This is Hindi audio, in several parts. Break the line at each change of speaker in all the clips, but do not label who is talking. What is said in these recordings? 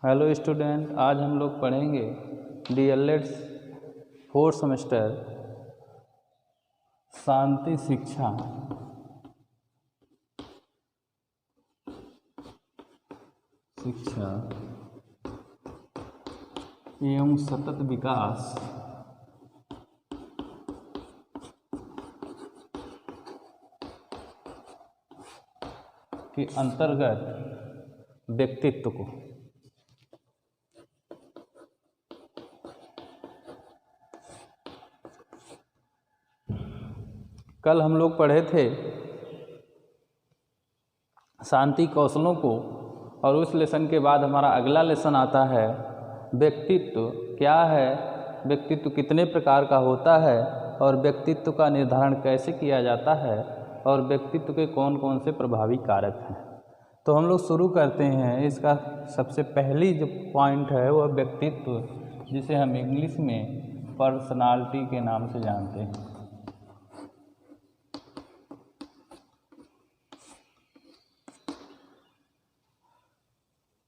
हेलो स्टूडेंट, आज हम लोग पढ़ेंगे डीएलएड फोर्थ सेमेस्टर शांति शिक्षा एवं सतत विकास के अंतर्गत व्यक्तित्व को। कल हम लोग पढ़े थे शांति कौशलों को और उस लेसन के बाद हमारा अगला लेसन आता है व्यक्तित्व क्या है, व्यक्तित्व कितने प्रकार का होता है और व्यक्तित्व का निर्धारण कैसे किया जाता है और व्यक्तित्व के कौन कौन से प्रभावी कारक हैं। तो हम लोग शुरू करते हैं। इसका सबसे पहली जो पॉइंट है वह व्यक्तित्व, जिसे हम इंग्लिश में पर्सनालिटी के नाम से जानते हैं।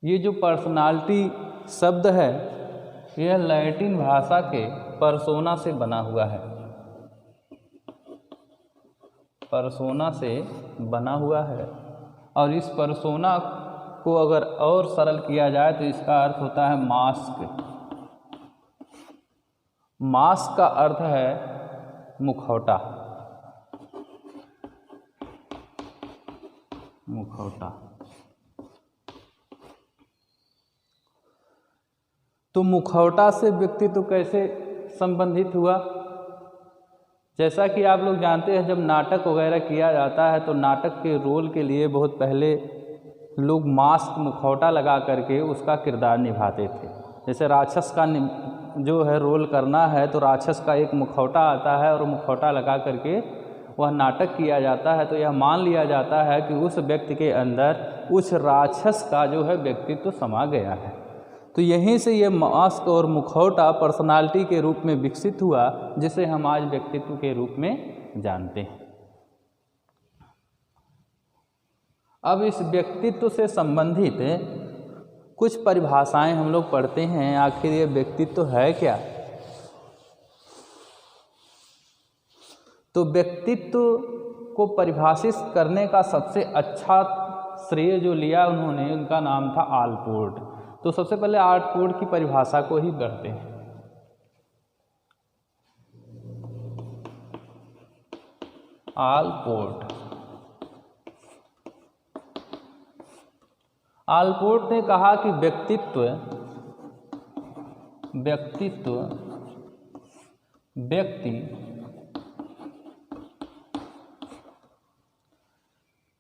ये जो पर्सनालिटी शब्द है यह लैटिन भाषा के पर्सोना से बना हुआ है। पर्सोना से बना हुआ है और इस पर्सोना को अगर और सरल किया जाए तो इसका अर्थ होता है मास्क। मास्क का अर्थ है मुखौटा। मुखौटा तो मुखौटा से व्यक्तित्व कैसे संबंधित हुआ? जैसा कि आप लोग जानते हैं, जब नाटक वगैरह किया जाता है तो नाटक के रोल के लिए बहुत पहले लोग मास्क मुखौटा लगा करके उसका किरदार निभाते थे। जैसे राक्षस का जो है रोल करना है तो राक्षस का एक मुखौटा आता है और मुखौटा लगा करके वह नाटक किया जाता है। तो यह मान लिया जाता है कि उस व्यक्ति के अंदर उस राक्षस का जो है व्यक्तित्व समा गया है। तो यहीं से ये मास्क और मुखौटा पर्सनालिटी के रूप में विकसित हुआ, जिसे हम आज व्यक्तित्व के रूप में जानते हैं। अब इस व्यक्तित्व से संबंधित कुछ परिभाषाएं हम लोग पढ़ते हैं। आखिर ये व्यक्तित्व है क्या? तो व्यक्तित्व को परिभाषित करने का सबसे अच्छा श्रेय जो लिया उन्होंने, उनका नाम था आलपोर्ट। तो सबसे पहले आलपोर्ट की परिभाषा को ही पढ़ते हैं। आलपोर्ट ने कहा कि व्यक्ति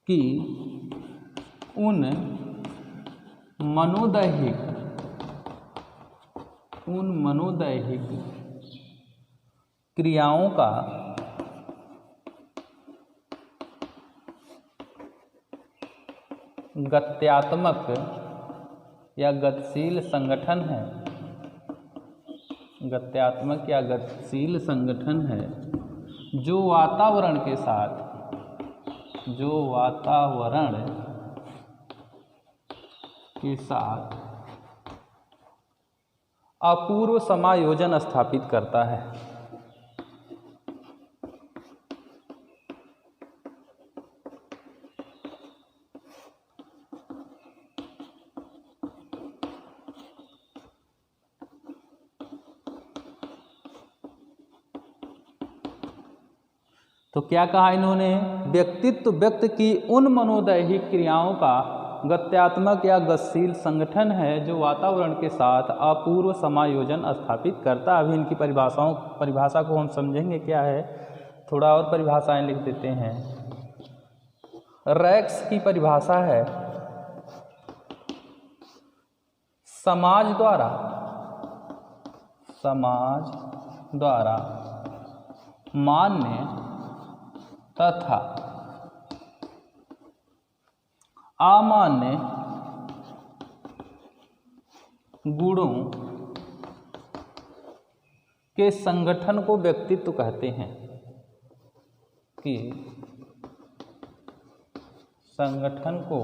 की उन मनोदैहिक क्रियाओं का गत्यात्मक या गतिशील संगठन है। गत्यात्मक या गतिशील संगठन है जो वातावरण के साथ अपूर्व समायोजन स्थापित करता है। तो क्या कहा इन्होंने? व्यक्तित्व व्यक्ति की उन मनोदैहिक क्रियाओं का गत्यात्मक या गतिशील संगठन है जो वातावरण के साथ अपूर्व समायोजन स्थापित करता। अभी इनकी परिभाषा को हम समझेंगे क्या है। थोड़ा और परिभाषाएं लिख देते हैं। रैक्स की परिभाषा है समाज द्वारा मान्य तथा अमान्य गुणों के संगठन को व्यक्तित्व कहते हैं। कि संगठन को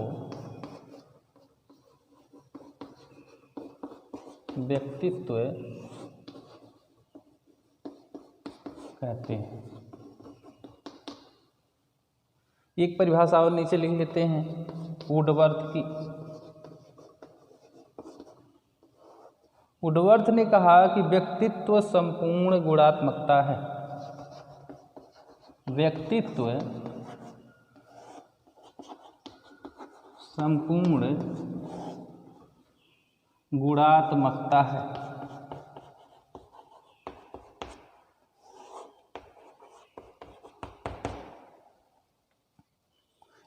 व्यक्तित्व कहते हैं। एक परिभाषा और नीचे लिख लेते हैं वुडवर्थ की। वुडवर्थ ने कहा कि व्यक्तित्व संपूर्ण गुणात्मकता है। व्यक्तित्व संपूर्ण गुणात्मकता है।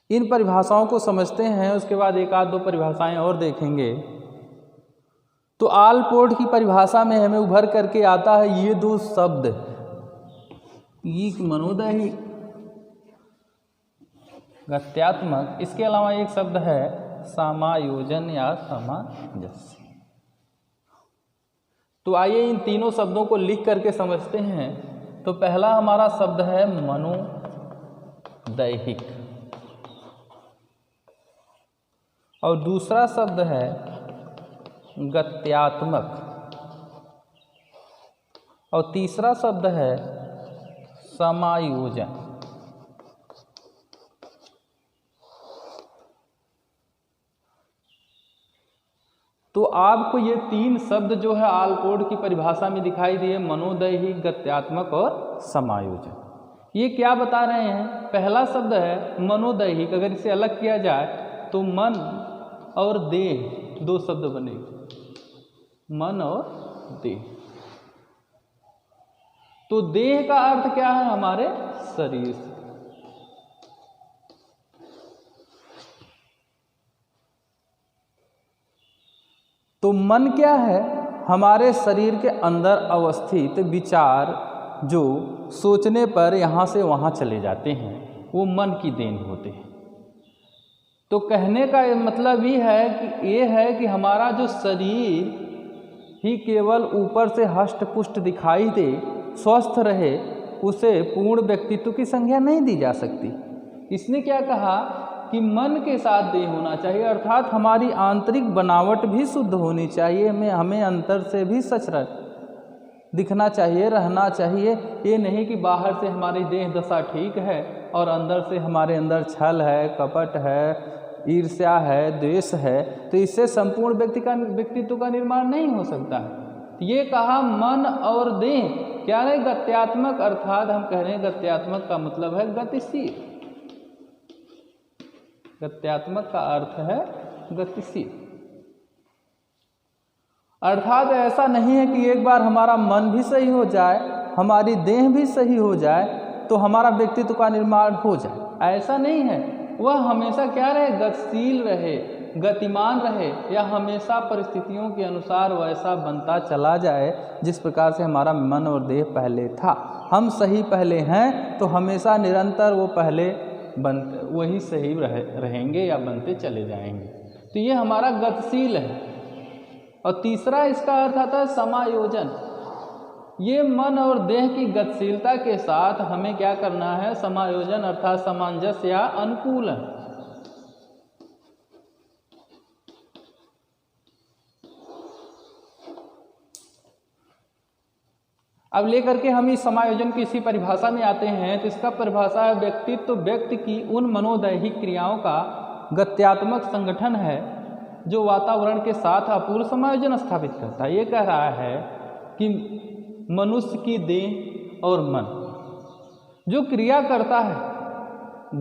इन परिभाषाओं को समझते हैं, उसके बाद एक आध दो परिभाषाएं और देखेंगे। तो आलपोर्ट की परिभाषा में हमें उभर करके आता है ये दो शब्द, एक मनोदैहिक गत्यात्मक, इसके अलावा एक शब्द है समायोजन या सामंजस्य। तो आइए इन तीनों शब्दों को लिख करके समझते हैं। तो पहला हमारा शब्द है मनोदैहिक और दूसरा शब्द है गत्यात्मक और तीसरा शब्द है समायोजन। तो आपको ये तीन शब्द जो है आलपोर्ट की परिभाषा में दिखाई दिए, मनोदैहिक, गत्यात्मक और समायोजन। ये क्या बता रहे हैं? पहला शब्द है मनोदैहिक, अगर इसे अलग किया जाए तो मन और देह दो शब्द बनेंगे, मन और देह। तो देह का अर्थ क्या है? हमारे शरीर से। तो मन क्या है? हमारे शरीर के अंदर अवस्थित विचार जो सोचने पर यहाँ से वहाँ चले जाते हैं, वो मन की देन होते हैं। तो कहने का मतलब ये है कि हमारा जो शरीर ही केवल ऊपर से हष्ट पुष्ट दिखाई दे, स्वस्थ रहे, उसे पूर्ण व्यक्तित्व की संज्ञा नहीं दी जा सकती। इसने क्या कहा कि मन के साथ देह होना चाहिए, अर्थात हमारी आंतरिक बनावट भी शुद्ध होनी चाहिए, हमें अंतर से भी सच दिखना चाहिए, रहना चाहिए। ये नहीं कि बाहर से हमारी देह दशा ठीक है और अंदर से हमारे अंदर छल है, कपट है, ईर्ष्या है, द्वेष है, तो इससे संपूर्ण व्यक्तित्व का निर्माण नहीं हो सकता है। ये कहा मन और देह क्या है? गत्यात्मक, अर्थात हम कह रहे हैं गत्यात्मक का मतलब है गतिशील। गत्यात्मक का अर्थ है गतिशील, अर्थात ऐसा नहीं है कि एक बार हमारा मन भी सही हो जाए, हमारी देह भी सही हो जाए तो हमारा व्यक्तित्व का निर्माण हो जाए। ऐसा नहीं है। वह हमेशा क्या रहे? गतिशील रहे, गतिमान रहे, या हमेशा परिस्थितियों के अनुसार वैसा बनता चला जाए जिस प्रकार से हमारा मन और देह पहले था। हम सही पहले हैं तो हमेशा निरंतर वो पहले वही सही रहेंगे या बनते चले जाएंगे। तो ये हमारा गतिशील है। और तीसरा इसका अर्थ आता है समायोजन। ये मन और देह की गतिशीलता के साथ हमें क्या करना है? समायोजन, अर्थात सामंजस्य या अनुकूलन। अब लेकर के हम इस समायोजन की इसी परिभाषा में आते हैं। तो इसका परिभाषा है व्यक्तित्व व्यक्ति की उन मनोदैहिक क्रियाओं का गत्यात्मक संगठन है जो वातावरण के साथ अपूर्व समायोजन स्थापित करता है। ये कह रहा है कि मनुष्य की देह और मन जो क्रिया करता है,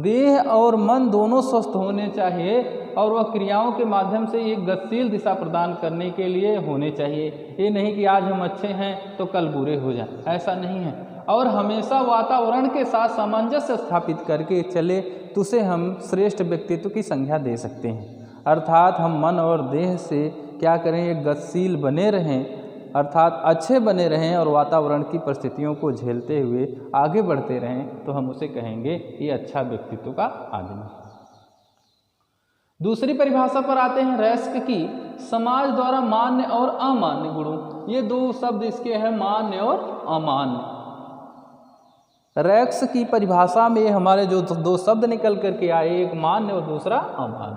देह और मन दोनों स्वस्थ होने चाहिए और वह क्रियाओं के माध्यम से एक गतिशील दिशा प्रदान करने के लिए होने चाहिए। ये नहीं कि आज हम अच्छे हैं तो कल बुरे हो जाएं, ऐसा नहीं है। और हमेशा वातावरण के साथ सामंजस्य स्थापित करके चले तो उसे हम श्रेष्ठ व्यक्तित्व की संज्ञा दे सकते हैं। अर्थात हम मन और देह से क्या करें? एक गतिशील बने रहें, अर्थात अच्छे बने रहें और वातावरण की परिस्थितियों को झेलते हुए आगे बढ़ते रहें, तो हम उसे कहेंगे ये अच्छा व्यक्तित्व का आदमी। दूसरी परिभाषा पर आते हैं रेस्क की, समाज द्वारा मान्य और अमान्य गुणों। ये दो शब्द इसके हैं, मान्य और अमान्य। रेक्स की परिभाषा में हमारे जो दो शब्द निकल करके आए, एक मान्य और दूसरा अमान्य।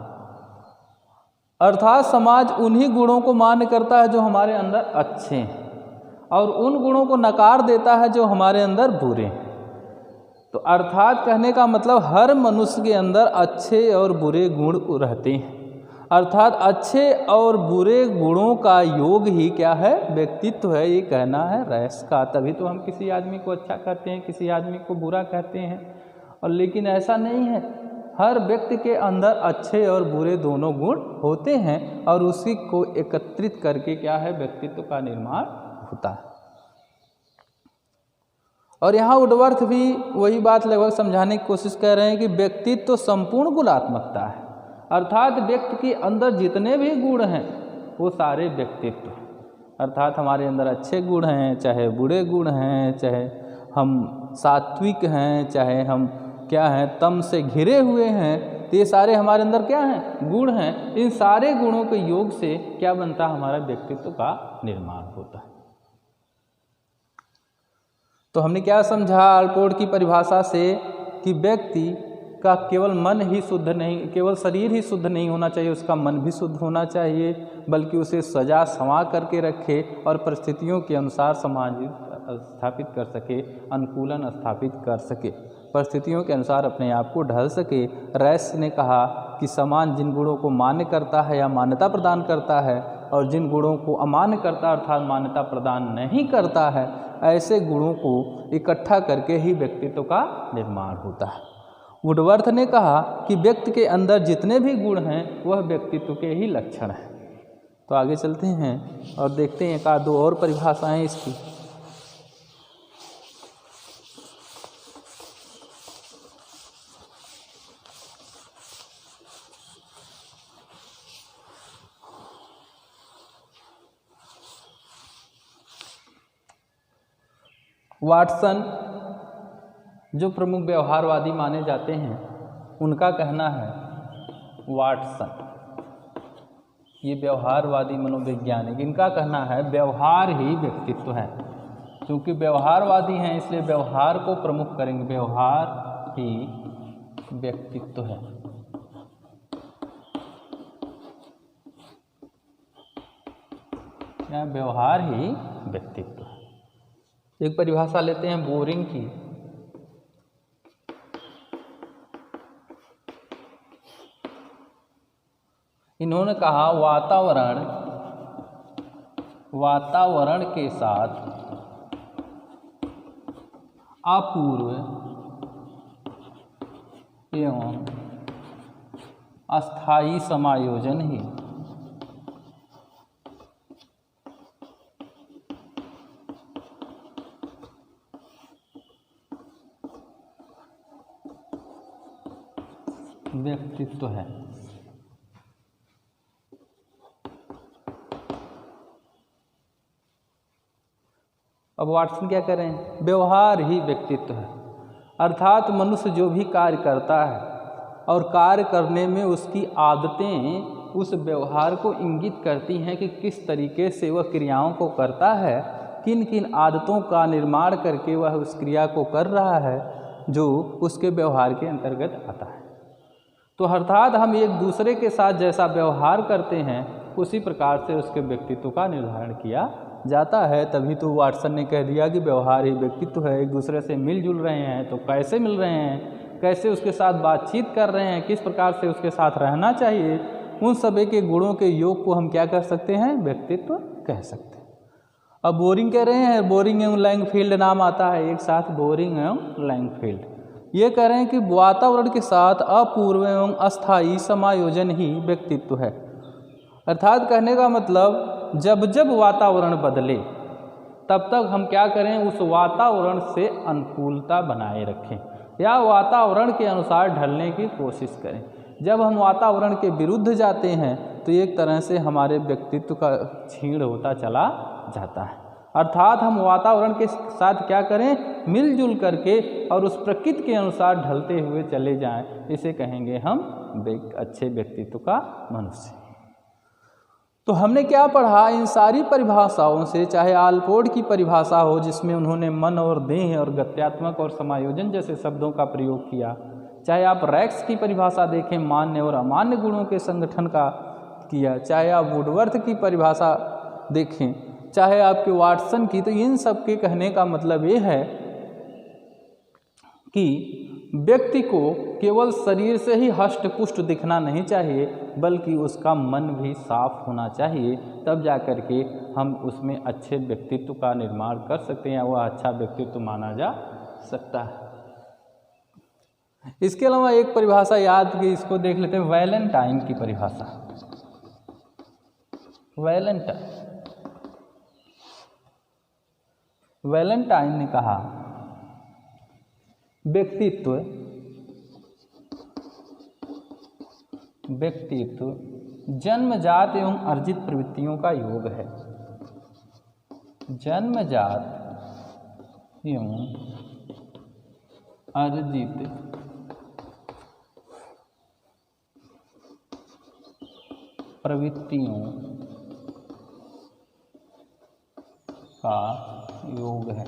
अर्थात समाज उन्हीं गुणों को मान्य करता है जो हमारे अंदर अच्छे हैं और उन गुणों को नकार देता है जो हमारे अंदर बुरे हैं। तो अर्थात कहने का मतलब हर मनुष्य के अंदर अच्छे और बुरे गुण रहते हैं, अर्थात अच्छे और बुरे गुणों का योग ही क्या है, व्यक्तित्व है, ये कहना है रैस का। तभी तो हम किसी आदमी को अच्छा कहते हैं, किसी आदमी को बुरा कहते हैं। और लेकिन ऐसा नहीं है, हर व्यक्ति के अंदर अच्छे और बुरे दोनों गुण होते हैं और उसी को एकत्रित करके क्या है, व्यक्तित्व का निर्माण होता है। और यहाँ वुडवर्थ भी वही बात लगभग समझाने की कोशिश कर रहे हैं कि व्यक्तित्व तो संपूर्ण गुणात्मकता है, अर्थात व्यक्ति के अंदर जितने भी गुण हैं वो सारे व्यक्तित्व, अर्थात हमारे अंदर अच्छे गुण हैं, चाहे बुरे गुण हैं, चाहे हम सात्विक हैं, चाहे हम क्या हैं, तम से घिरे हुए हैं, तो ये सारे हमारे अंदर क्या हैं, गुण हैं। इन सारे गुणों के योग से क्या बनता है, हमारा व्यक्तित्व का निर्माण होता है। तो हमने क्या समझा आल्पोर्ट की परिभाषा से कि व्यक्ति का केवल मन ही शुद्ध नहीं, केवल शरीर ही शुद्ध नहीं होना चाहिए, उसका मन भी शुद्ध होना चाहिए, बल्कि उसे सजा संवा करके रखे और परिस्थितियों के अनुसार समाज स्थापित कर सके, अनुकूलन स्थापित कर सके, परिस्थितियों के अनुसार अपने आप को ढल सके। रैस ने कहा कि समाज जिन गुणों को मान्य करता है या मान्यता प्रदान करता है और जिन गुणों को अमान्य करता है अर्थात मान्यता प्रदान नहीं करता है, ऐसे गुणों को इकट्ठा करके ही व्यक्तित्व का निर्माण होता है। वुडवर्थ ने कहा कि व्यक्ति के अंदर जितने भी गुण हैं वह व्यक्तित्व के ही लक्षण हैं। तो आगे चलते हैं और देखते हैं एक आध दो और परिभाषाएं इसकी। वाटसन जो प्रमुख व्यवहारवादी माने जाते हैं, उनका कहना है, वाटसन ये व्यवहारवादी मनोवैज्ञानिक, इनका कहना है व्यवहार ही व्यक्तित्व है। क्योंकि व्यवहारवादी हैं इसलिए व्यवहार को प्रमुख करेंगे, व्यवहार ही व्यक्तित्व है। या व्यवहार ही व्यक्तित्व है। एक परिभाषा लेते हैं बोरिंग की। इन्होंने कहा वातावरण के साथ अपूर्व एवं अस्थायी समायोजन ही व्यक्तित्व है। अब वाटसन क्या करें, व्यवहार ही व्यक्तित्व है, अर्थात मनुष्य जो भी कार्य करता है और कार्य करने में उसकी आदतें उस व्यवहार को इंगित करती हैं कि किस तरीके से वह क्रियाओं को करता है, किन किन आदतों का निर्माण करके वह उस क्रिया को कर रहा है जो उसके व्यवहार के अंतर्गत आता है। तो अर्थात हम एक दूसरे के साथ जैसा व्यवहार करते हैं उसी प्रकार से उसके व्यक्तित्व का निर्धारण किया जाता है। तभी तो वाटसन ने कह दिया कि व्यवहार ही व्यक्तित्व है। एक दूसरे से मिलजुल रहे हैं तो कैसे मिल रहे हैं, कैसे उसके साथ बातचीत कर रहे हैं, किस प्रकार से उसके साथ रहना चाहिए, उन सभी के गुणों के योग को हम क्या कर सकते हैं, व्यक्तित्व कह सकते हैं। अब बोरिंग कह रहे हैं, बोरिंग एवं लैंगफील्ड नाम आता है एक साथ, बोरिंग एवं लैंगफील्ड ये कह रहे हैं कि वातावरण के साथ अपूर्व एवं अस्थायी समायोजन ही व्यक्तित्व है। अर्थात कहने का मतलब जब जब वातावरण बदले तब तक हम क्या करें, उस वातावरण से अनुकूलता बनाए रखें या वातावरण के अनुसार ढलने की कोशिश करें। जब हम वातावरण के विरुद्ध जाते हैं तो एक तरह से हमारे व्यक्तित्व का क्षीण होता चला जाता है। अर्थात हम वातावरण के साथ क्या करें, मिलजुल करके और उस प्रकृति के अनुसार ढलते हुए चले जाएं, इसे कहेंगे हम अच्छे व्यक्तित्व का मनुष्य। तो हमने क्या पढ़ा, इन सारी परिभाषाओं से, चाहे आल्पोर्ट की परिभाषा हो जिसमें उन्होंने मन और देह और गत्यात्मक और समायोजन जैसे शब्दों का प्रयोग किया, चाहे आप रैक्स की परिभाषा देखें मान्य और अमान्य गुणों के संगठन का, किया, चाहे आप वुडवर्थ की परिभाषा देखें, चाहे आपके वाटसन की, तो इन सब के कहने का मतलब ये है कि व्यक्ति को केवल शरीर से ही हष्ट पुष्ट दिखना नहीं चाहिए, बल्कि उसका मन भी साफ होना चाहिए, तब जा कर के हम उसमें अच्छे व्यक्तित्व का निर्माण कर सकते हैं, वह अच्छा व्यक्तित्व माना जा सकता है। इसके अलावा एक परिभाषा याद की, इसको देख लेते हैं, वैलेंटाइन की परिभाषा। वैलेंटाइन ने कहा, व्यक्तित्व जन्मजात एवं अर्जित प्रवृत्तियों का योग है। जन्मजात एवं अर्जित प्रवृत्तियों का योग है।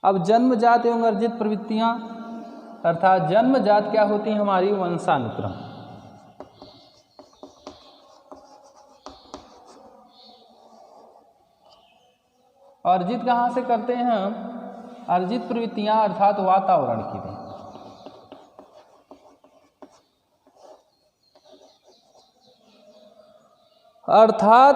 अब जन्मजात एवं अर्जित प्रवृत्तियां अर्थात जन्मजात क्या होती है? हमारी वंशानुक्रम। अर्जित कहाँ से करते हैं हम? अर्जित प्रवृत्तियां अर्थात वातावरण की देन। अर्थात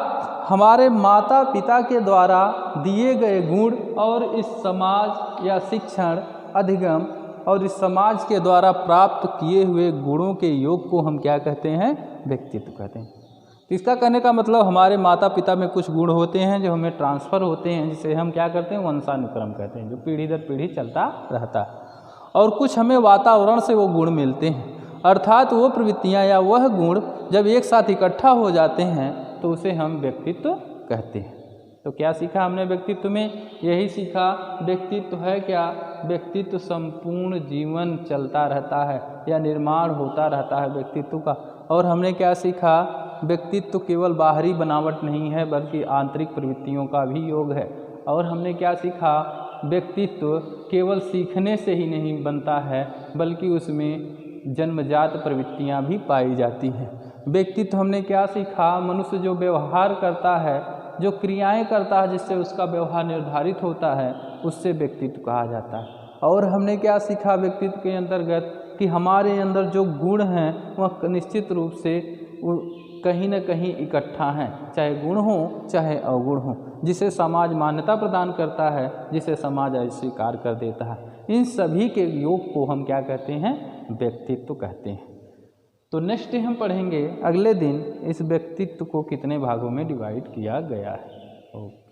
हमारे माता पिता के द्वारा दिए गए गुण और इस समाज या शिक्षण अधिगम और इस समाज के द्वारा प्राप्त किए हुए गुणों के योग को हम क्या कहते हैं? व्यक्तित्व कहते हैं। तो इसका कहने का मतलब हमारे माता पिता में कुछ गुण होते हैं जो हमें ट्रांसफ़र होते हैं, जिसे हम क्या करते हैं? वंशानुक्रम कहते हैं, जो पीढ़ी दर पीढ़ी चलता रहता है। और कुछ हमें वातावरण से वो गुण मिलते हैं, अर्थात वो प्रवृत्तियाँ या वह गुण जब एक साथ इकट्ठा हो जाते हैं तो उसे हम व्यक्तित्व कहते हैं। तो क्या सीखा हमने व्यक्तित्व में? यही सीखा, व्यक्तित्व है क्या? व्यक्तित्व संपूर्ण जीवन चलता रहता है या निर्माण होता रहता है व्यक्तित्व का। और हमने क्या सीखा? व्यक्तित्व केवल बाहरी बनावट नहीं है, बल्कि आंतरिक प्रवृत्तियों का भी योग है। और हमने क्या सीखा? व्यक्तित्व केवल सीखने से ही नहीं बनता है, बल्कि उसमें जन्मजात प्रवृत्तियां भी पाई जाती हैं। व्यक्तित्व हमने क्या सीखा? मनुष्य जो व्यवहार करता है, जो क्रियाएं करता है, जिससे उसका व्यवहार निर्धारित होता है, उससे व्यक्तित्व कहा जाता है। और हमने क्या सीखा व्यक्तित्व के अंतर्गत? कि हमारे अंदर जो गुण हैं वह निश्चित रूप से कहीं न कहीं इकट्ठा हैं, चाहे गुण हो चाहे अवगुण हो, जिसे समाज मान्यता प्रदान करता है, जिसे समाज अस्वीकार कर देता है। इन सभी के योग को हम क्या कहते हैं? व्यक्तित्व कहते हैं। तो नेक्स्ट हम पढ़ेंगे अगले दिन इस व्यक्तित्व को कितने भागों में डिवाइड किया गया है। ओके।